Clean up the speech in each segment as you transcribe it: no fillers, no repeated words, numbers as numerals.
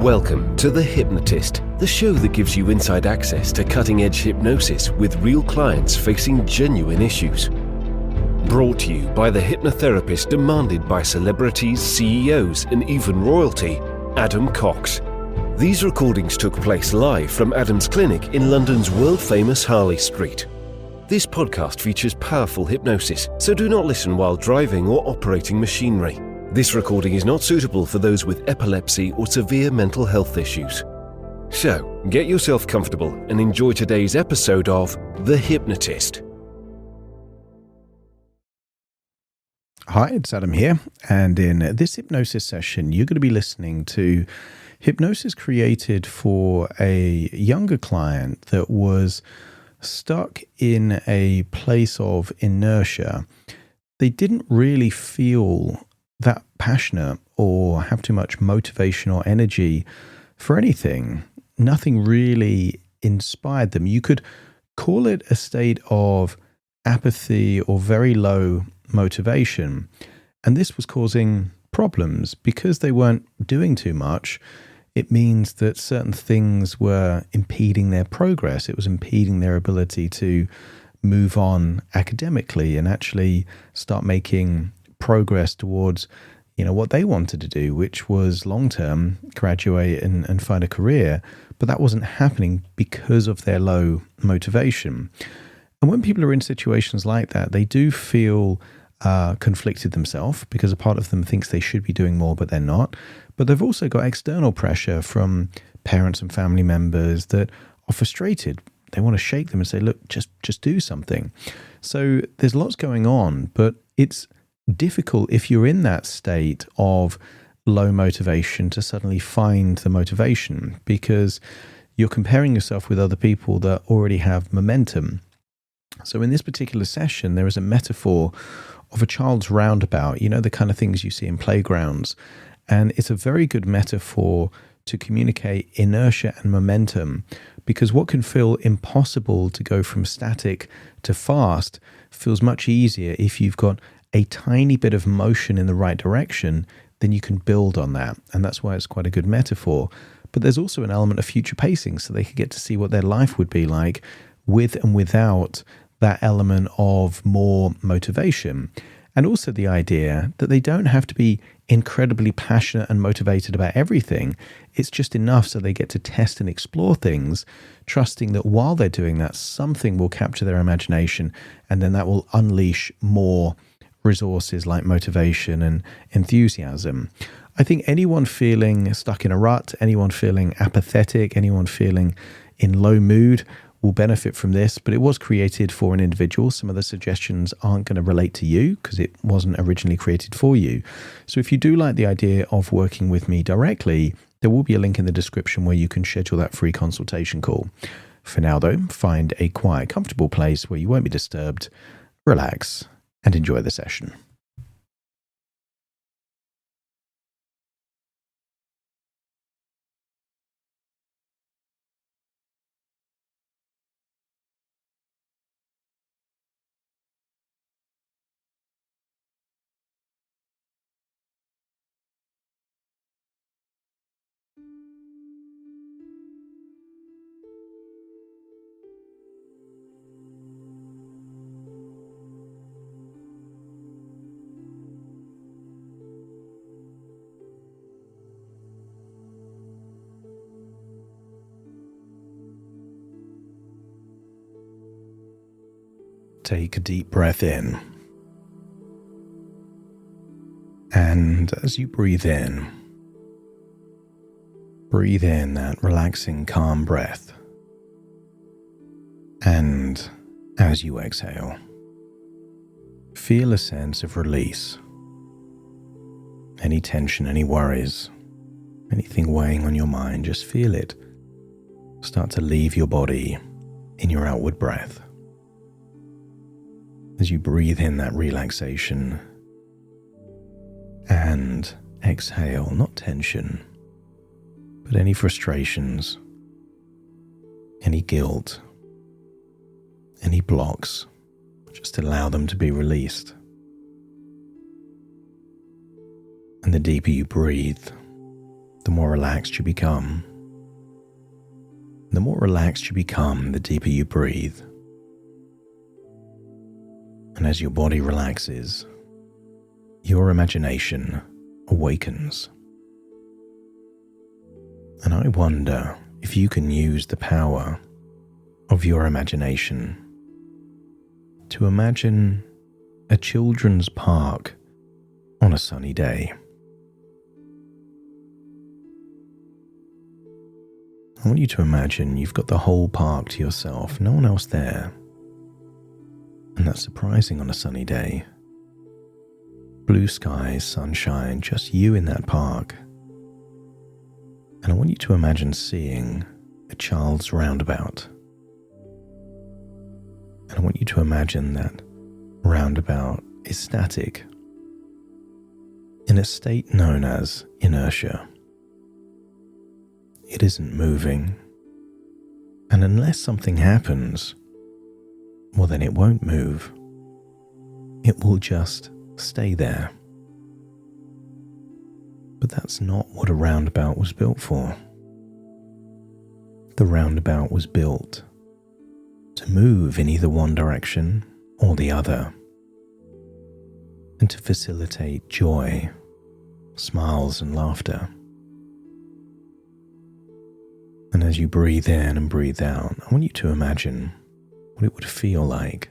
Welcome to The Hypnotist, the show that gives you inside access to cutting-edge hypnosis with real clients facing genuine issues. Brought to you by the hypnotherapist demanded by celebrities, CEOs, and even royalty, Adam Cox. These recordings took place live from Adam's clinic in London's world-famous Harley Street. This podcast features powerful hypnosis, so do not listen while driving or operating machinery. This recording is not suitable for those with epilepsy or severe mental health issues. So, get yourself comfortable and enjoy today's episode of The Hypnotist. Hi, it's Adam here, and in this hypnosis session, you're going to be listening to hypnosis created for a younger client that was stuck in a place of inertia. They didn't really feel that passionate or have too much motivation or energy for anything. Nothing really inspired them. You could call it a state of apathy or very low motivation. And this was causing problems because they weren't doing too much. It means that certain things were impeding their progress. It was impeding their ability to move on academically and actually start making progress towards, what they wanted to do, which was long-term, graduate and find a career. But that wasn't happening because of their low motivation. And when people are in situations like that, they do feel conflicted themselves because a part of them thinks they should be doing more, but they're not. But they've also got external pressure from parents and family members that are frustrated. They want to shake them and say, look, just do something. So there's lots going on, but it's difficult if you're in that state of low motivation to suddenly find the motivation because you're comparing yourself with other people that already have momentum. So in this particular session, there is a metaphor of a child's roundabout, the kind of things you see in playgrounds. And it's a very good metaphor to communicate inertia and momentum, because what can feel impossible to go from static to fast feels much easier if you've got a tiny bit of motion in the right direction. Then you can build on that. And that's why it's quite a good metaphor. But there's also an element of future pacing, so they can get to see what their life would be like with and without that element of more motivation. And also the idea that they don't have to be incredibly passionate and motivated about everything. It's just enough so they get to test and explore things, trusting that while they're doing that, something will capture their imagination, and then that will unleash more resources like motivation and enthusiasm. I think anyone feeling stuck in a rut, anyone feeling apathetic, anyone feeling in low mood will benefit from this, but it was created for an individual. Some of the suggestions aren't going to relate to you because it wasn't originally created for you. So if you do like the idea of working with me directly, there will be a link in the description where you can schedule that free consultation call. For now though, find a quiet, comfortable place where you won't be disturbed, relax, and enjoy the session. Take a deep breath in. And as you breathe in that relaxing, calm breath. And as you exhale, feel a sense of release. Any tension, any worries, anything weighing on your mind, just feel it start to leave your body in your outward breath. As you breathe in that relaxation and exhale, not tension, but any frustrations, any guilt, any blocks, just allow them to be released. And the deeper you breathe, the more relaxed you become. The more relaxed you become, the deeper you breathe. And as your body relaxes, your imagination awakens. And I wonder if you can use the power of your imagination to imagine a children's park on a sunny day. I want you to imagine you've got the whole park to yourself, no one else there. And that's surprising on a sunny day. Blue skies, sunshine, just you in that park. And I want you to imagine seeing a child's roundabout. And I want you to imagine that roundabout is static, in a state known as inertia. It isn't moving, and unless something happens, well then it won't move. It will just stay there. But that's not what a roundabout was built for. The roundabout was built to move in either one direction or the other, and to facilitate joy, smiles and laughter. And as you breathe in and breathe out, I want you to imagine what it would feel like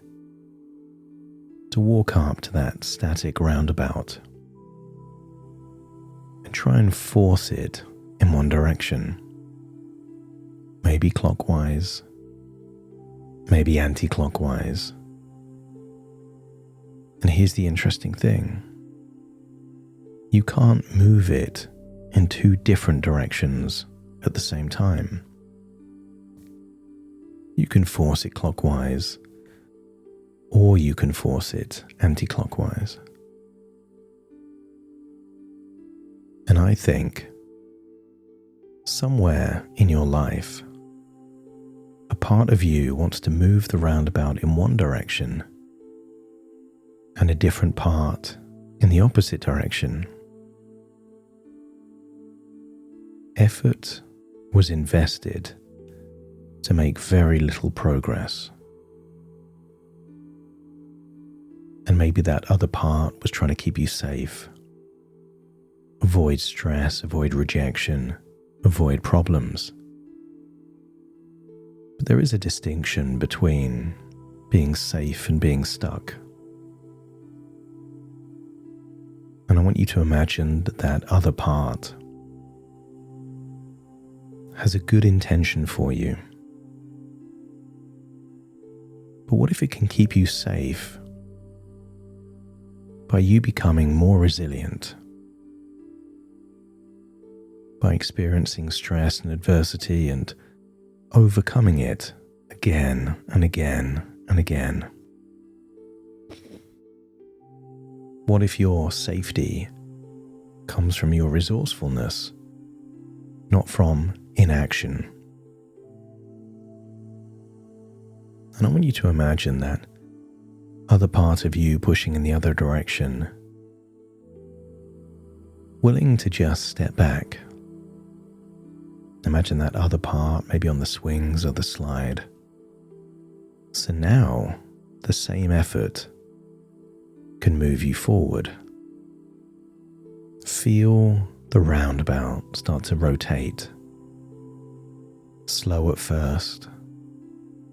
to walk up to that static roundabout and try and force it in one direction. Maybe clockwise, maybe anti-clockwise. And here's the interesting thing. You can't move it in two different directions at the same time. You can force it clockwise, or you can force it anti-clockwise. And I think somewhere in your life, a part of you wants to move the roundabout in one direction and a different part in the opposite direction. Effort was invested to make very little progress. And maybe that other part was trying to keep you safe. Avoid stress, avoid rejection, avoid problems. But there is a distinction between being safe and being stuck. And I want you to imagine that that other part has a good intention for you. But what if it can keep you safe by you becoming more resilient, by experiencing stress and adversity and overcoming it again and again and again? What if your safety comes from your resourcefulness, not from inaction? And I want you to imagine that other part of you pushing in the other direction, willing to just step back. Imagine that other part maybe on the swings or the slide. So now the same effort can move you forward. Feel the roundabout start to rotate, slow at first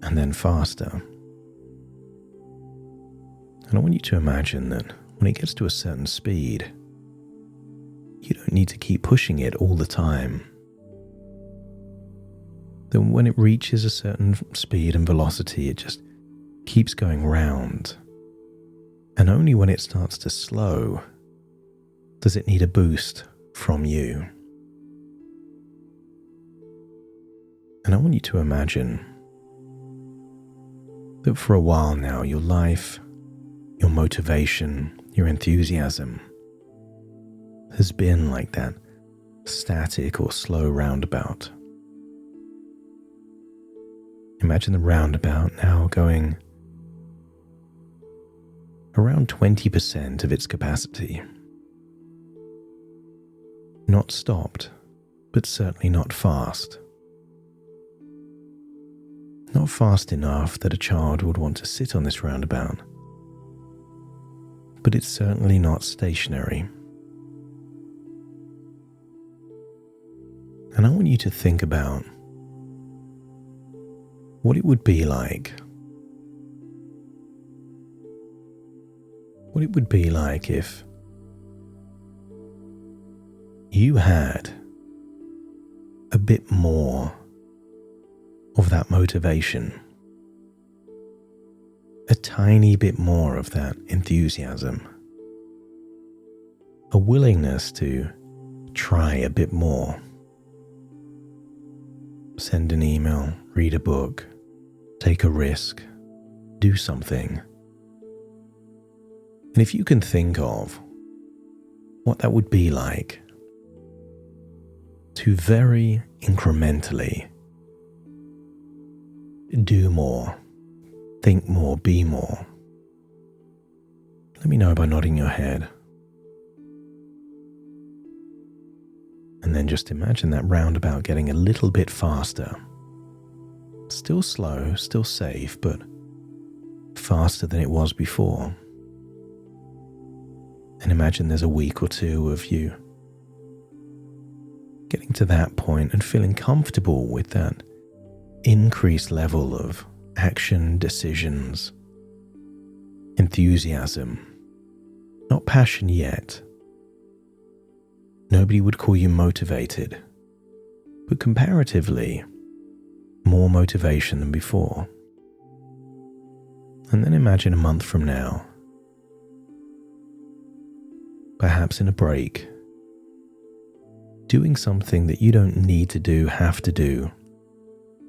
and then faster. And I want you to imagine that when it gets to a certain speed, you don't need to keep pushing it all the time. Then when it reaches a certain speed and velocity, it just keeps going round. And only when it starts to slow does it need a boost from you. And I want you to imagine that for a while now, your life, your motivation, your enthusiasm has been like that static or slow roundabout. Imagine the roundabout now going around 20% of its capacity. Not stopped, but certainly not fast. Not fast enough that a child would want to sit on this roundabout, but it's certainly not stationary. And I want you to think about what it would be like. What it would be like if you had a bit more of that motivation, a tiny bit more of that enthusiasm, a willingness to try a bit more. Send an email, read a book, take a risk, do something. And if you can think of what that would be like to very incrementally do more, think more, be more, let me know by nodding your head. And then just imagine that roundabout getting a little bit faster. Still slow, still safe, but faster than it was before. And imagine there's a week or two of you getting to that point and feeling comfortable with that increased level of action, decisions, enthusiasm. Not passion yet. Nobody would call you motivated, but comparatively, more motivation than before. And then imagine a month from now, perhaps in a break, doing something that you don't need to do, have to do,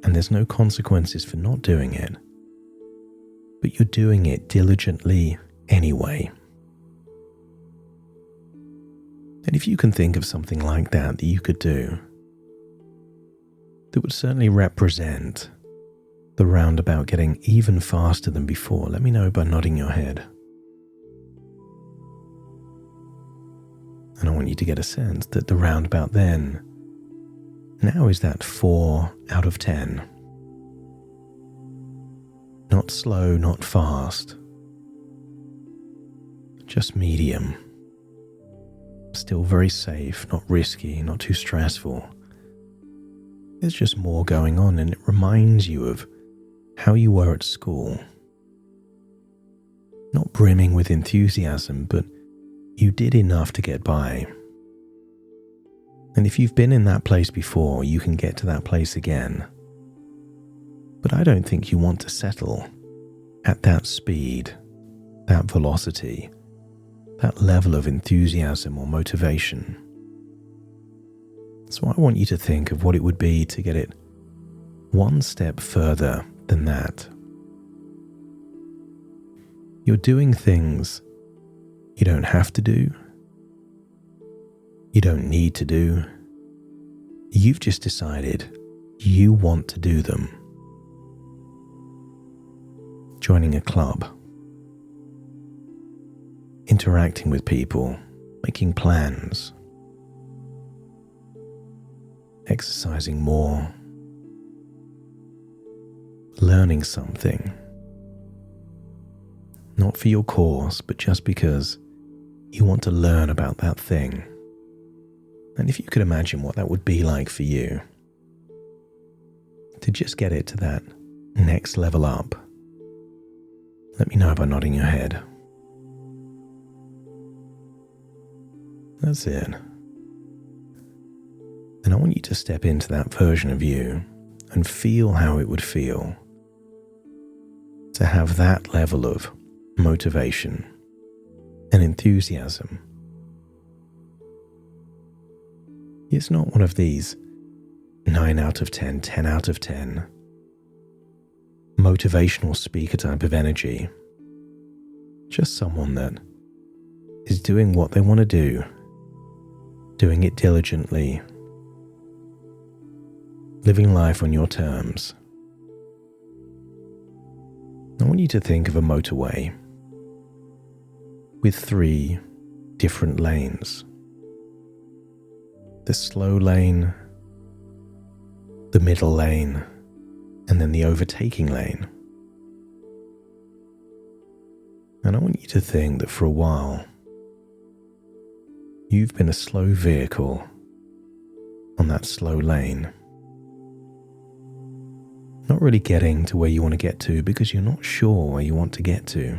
and there's no consequences for not doing it, but you're doing it diligently anyway. And if you can think of something like that you could do, that would certainly represent the roundabout getting even faster than before, let me know by nodding your head. And I want you to get a sense that the roundabout then now is that 4 out of 10. Not slow, not fast, just medium. Still very safe, not risky, not too stressful. There's just more going on, and it reminds you of how you were at school. Not brimming with enthusiasm, but you did enough to get by. And if you've been in that place before, you can get to that place again. But I don't think you want to settle at that speed, that velocity, that level of enthusiasm or motivation. So I want you to think of what it would be to get it one step further than that. You're doing things you don't have to do, you don't need to do. You've just decided you want to do them. Joining a club, interacting with people, making plans, exercising more, learning something, not for your course, but just because you want to learn about that thing. And if you could imagine what that would be like for you, to just get it to that next level up, let me know by nodding your head. That's it. And I want you to step into that version of you and feel how it would feel to have that level of motivation and enthusiasm. It's not one of these 9 out of 10, 10 out of 10 motivational speaker type of energy. Just someone that is doing what they want to do, doing it diligently, living life on your terms. I want you to think of a motorway with 3 different lanes. The slow lane, the middle lane, and then the overtaking lane. And I want you to think that for a while, you've been a slow vehicle on that slow lane, not really getting to where you want to get to because you're not sure where you want to get to.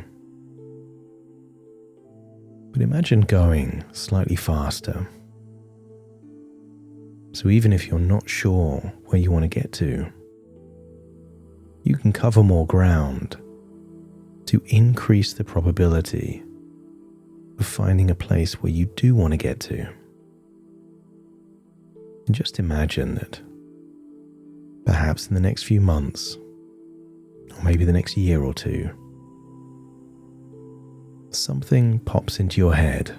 But imagine going slightly faster. So even if you're not sure where you want to get to, you can cover more ground to increase the probability of finding a place where you do want to get to. And just imagine that perhaps in the next few months, or maybe the next year or two, something pops into your head.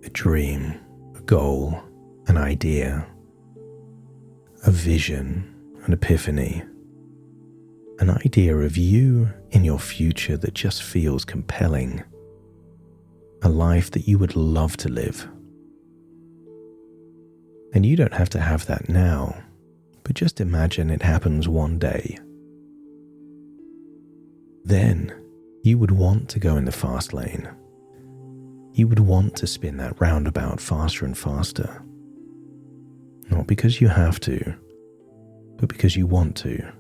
A dream, a goal, an idea, a vision, an epiphany, an idea of you in your future that just feels compelling, a life that you would love to live. And you don't have to have that now, but just imagine it happens one day. Then you would want to go in the fast lane. You would want to spin that roundabout faster and faster. Not because you have to, but because you want to.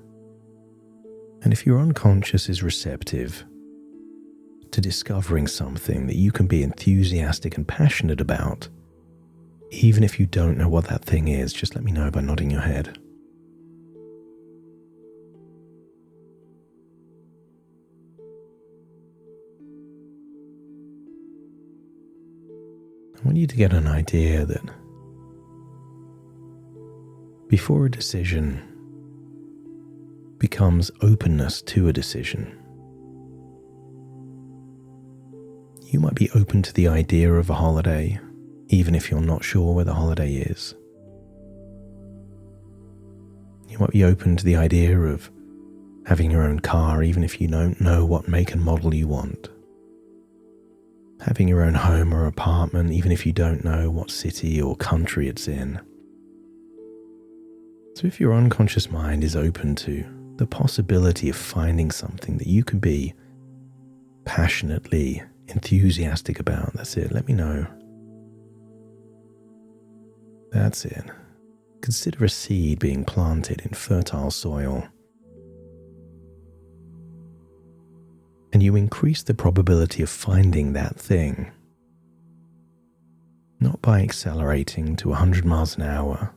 And if your unconscious is receptive to discovering something that you can be enthusiastic and passionate about, even if you don't know what that thing is, just let me know by nodding your head. I want you to get an idea that before a decision becomes openness to a decision, you might be open to the idea of a holiday, even if you're not sure where the holiday is. You might be open to the idea of having your own car, even if you don't know what make and model you want. Having your own home or apartment, even if you don't know what city or country it's in. So if your unconscious mind is open to the possibility of finding something that you can be passionately enthusiastic about, that's it, let me know. That's it. Consider a seed being planted in fertile soil. And you increase the probability of finding that thing, not by accelerating to 100 miles an hour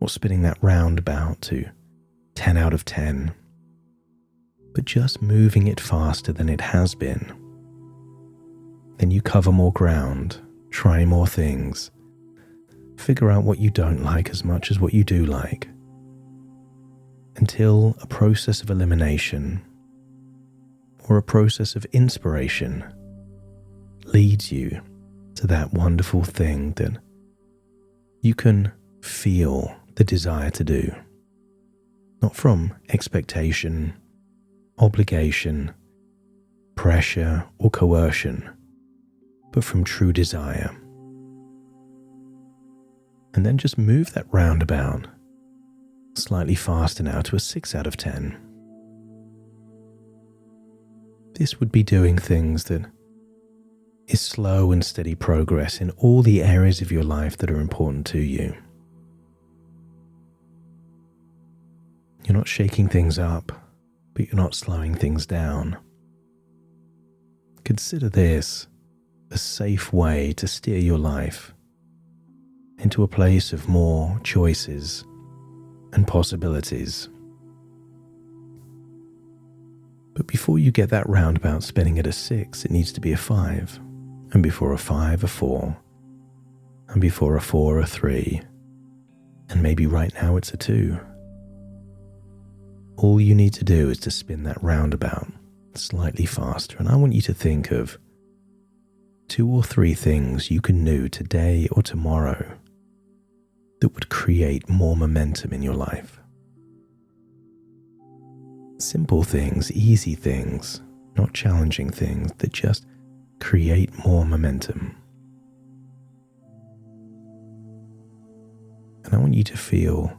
or spinning that roundabout to 10 out of 10, but just moving it faster than it has been. Then you cover more ground, try more things, figure out what you don't like as much as what you do like, until a process of elimination or a process of inspiration leads you to that wonderful thing that you can feel the desire to do, not from expectation, obligation, pressure, or coercion, but from true desire. And then just move that roundabout slightly faster now to a 6 out of 10. This would be doing things that is slow and steady progress in all the areas of your life that are important to you. You're not shaking things up, but you're not slowing things down. Consider this a safe way to steer your life into a place of more choices and possibilities. But before you get that roundabout spinning at a 6, it needs to be a 5. And before a 5, a 4. And before a 4, a 3. And maybe right now it's a 2. All you need to do is to spin that roundabout slightly faster. And I want you to think of 2 or 3 things you can do today or tomorrow that would create more momentum in your life. Simple things, easy things, not challenging things that just create more momentum. And And I want you to feel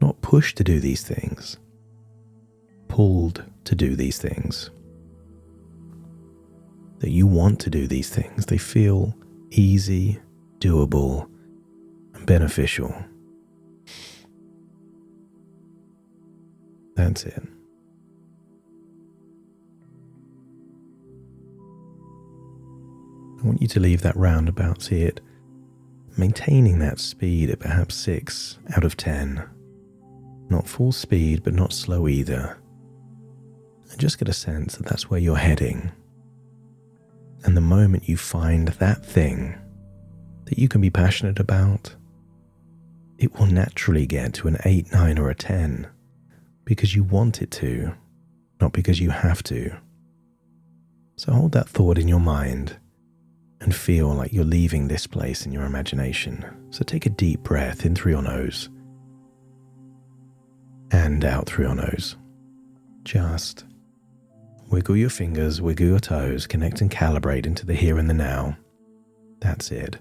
not pushed to do these things, pulled to do these things. That you want to do these things. They feel easy, doable, and beneficial. That's it. I want you to leave that roundabout, see it maintaining that speed at perhaps 6 out of 10. Not full speed, but not slow either. And just get a sense that that's where you're heading. And the moment you find that thing that you can be passionate about, it will naturally get to an 8, 9, or a 10 because you want it to, not because you have to. So hold that thought in your mind and feel like you're leaving this place in your imagination. So take a deep breath in through your nose and out through your nose. Just wiggle your fingers, wiggle your toes, connect and calibrate into the here and the now. That's it.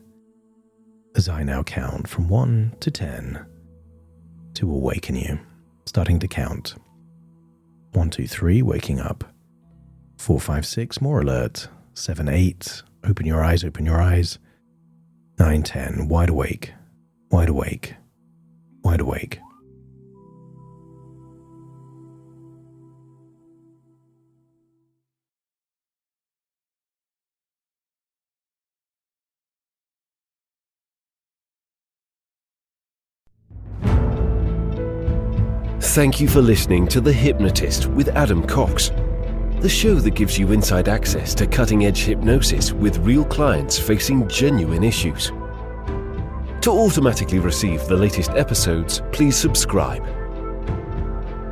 As I now count from 1 to 10 to awaken you. Starting to count. 1, 2, 3, waking up. 4, 5, 6, more alert. 7, 8, open your eyes, open your eyes. 9, 10, wide awake, wide awake, wide awake. Thank you for listening to The Hypnotist with Adam Cox, the show that gives you inside access to cutting-edge hypnosis with real clients facing genuine issues. To automatically receive the latest episodes, please subscribe.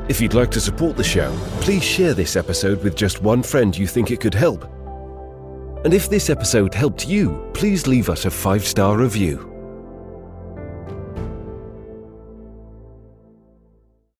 If you'd like to support the show, please share this episode with just one friend you think it could help. And if this episode helped you, please leave us a 5-star review.